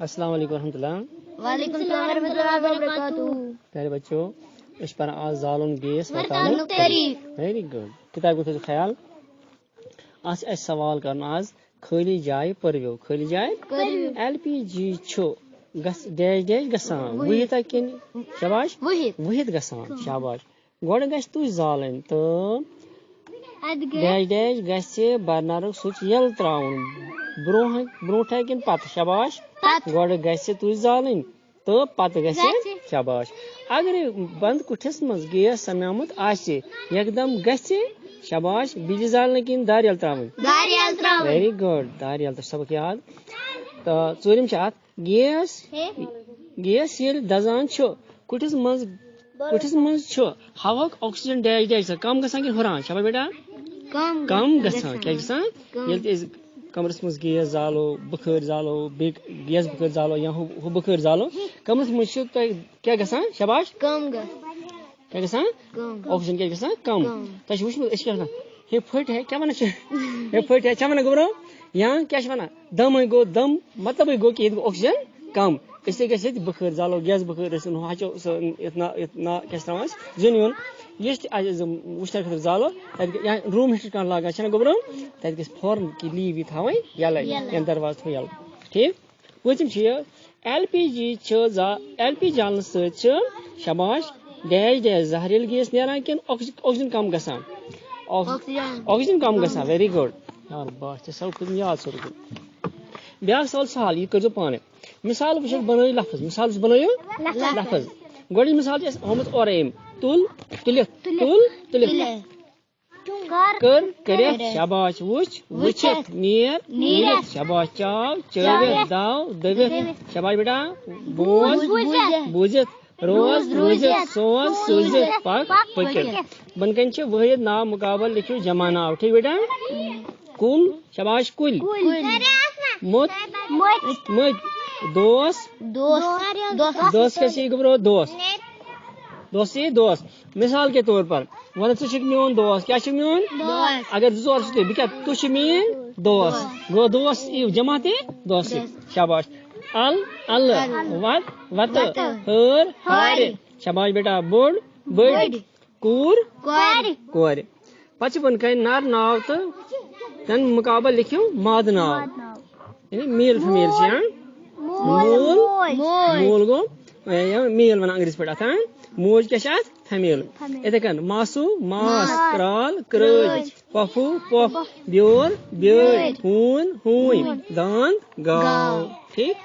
السلام علیکم ورحمۃ اللہ. وعلیکم السلام ورحمۃ اللہ وبرکاتہ. پیارے بچوں اس پر آج زالن گیس ویری گڈ. کتاب کو تھو خیال آج اس سوال کرنا آج خالی جائے پرویو خالی جائے ایل پی جی چھو ڈیش ڈیش گسان وہت کن شاباش وہت گسان شاباش گوڑ گژھِ تُج زالن تو ڈیش ڈیش گژھِ برنرُک سُچ یل تراون برونٹھے کن پتہ شاباش گوڑ گژھِ تُج زالن تو پتہ گژھِ شاباش. اگر بند کٹھس مز گیس سمیامت آسہِ یکدم گژھِ شاباش بجلی زالن کن دار یل تراون ویری گڈ دار یل سبق یاد. تو ژوٗرِم چھِ اتھ گیس ییٚلہِ دزان چھُ کُٹھِس منٛز چھُ ہواہُک آکسیجن ڈیش ڈیش کم گژھان کِنہٕ ہُران شاباش بیٹا کم گژھان کیٛاہ گژھان ییٚلہِ تہِ أسۍ کمرس منٛز گیس زالو بخٲرۍ زالو بیٚیہِ گیس بخٲرۍ زالو یا ہُہ بخٲرۍ زالو کمرس منٛز چھُ تۄہہِ کیٛاہ گژھان شاباش کیٛاہ گژھان آکسیجن کیٛاہ گژھان کم. تۄہہِ چھُ وٕچھمُت أسۍ کیٛاہ وَنان ہے پھٔٹۍ ہے کیٛاہ وَنان چھِ ہے پھٔٹۍ ہے کیٛاہ وَنان گوٚبرو یا کیٛاہ چھِ وَنان دمے گوٚو دم مطلبٕے گوٚو کہِ ییٚتہِ گوٚو آکسیجن کم اس لیے گژھِ ییٚتہِ بخٲرۍ زالو گیس بخٲرۍ ٲسِن ہچو یتھ کیٛاہ چھِ تراوان أسۍ زیُن ویُن یُس تہِ وٕشنہٕ خٲطرٕ زالو تتہِ یا روٗم ہیٖٹر کانٛہہ لاگان چھِنہ گوٚبرو تتہِ گژھِ فورن کہِ لیٖو یہِ تھاوٕنۍ یلے یا درواز تھوٚو یلہٕ ٹھیٖک. پوٗژِم چھِ یہِ ایل پی جی زالنہٕ سۭتۍ چھِ شاباش ڈیش ڈیش زہریٖلہٕ گیس نیران کِنہٕ آکسیجن کم گژھان آکسیجن کم گژھان ویری گڈ یار باش ژےٚ سوال کھوٚت یاد سورُے کینٛہہ. بیاکھ سوال سہل یہِ کٔرۍزیو پانے مثال وٕچھِتھ بنٲیِو لفظ مثال بنٲیِو لفظ گۄڈٕنِچ مثال چھِ اَسہِ آمٕژ اورے أمۍ تُلِتھ کٔر کٔرِتھ شاباش وٕچھ وٕچھِتھ نیر نیٖرِتھ شاباش چاو چٲوِتھ دو دٔوِتھ شاباش بیٹا بوز بوٗزِتھ روز روٗزِتھ سوز سوٗزِتھ پک پٔکِتھ. بۄنہٕ کَنۍ چھِ وٲحد ناو مُقابل لیکھِو جمع ناو ٹھیٖک بیٹا کُل شاباش کُلۍ مُت مٔتۍ دوس کیٛاہ چھِ گوٚبرو دوس چھِ دوس. مثال کے طور پر وَن ژٕ چھُکھ میون دوس کیٛاہ چھُکھ میون اگر زٕ ژور چھِ تُہۍ بہٕ کیٛاہ تُہۍ چھِ میٲنۍ دوس گوٚو دوس یِیِو جمع تہِ دوس شاباش. الہٕ وتہٕ ہٲر ہارِ شاباش بیٹا بوٚڑ بٔڑۍ کوٗر کورِ. پتہٕ چھِ بۄنہٕ کَنۍ نر ناو تہٕ تَمہِ مُقابل لیکھِو مادٕ ناو یعنی میل فِمیل چھِ مول گوٚو میل وَنان انگریٖزی پٲٹھۍ اتھ موج کیٛاہ چھِ اتھ فیمیل. یِتھے کٔنۍ ماسوٗ ماس کرال کرٲج پۄپھوٗ پۄپھ بیور بیٲرۍ ہوٗن ہوٗنۍ داند گاو ٹھیٖک.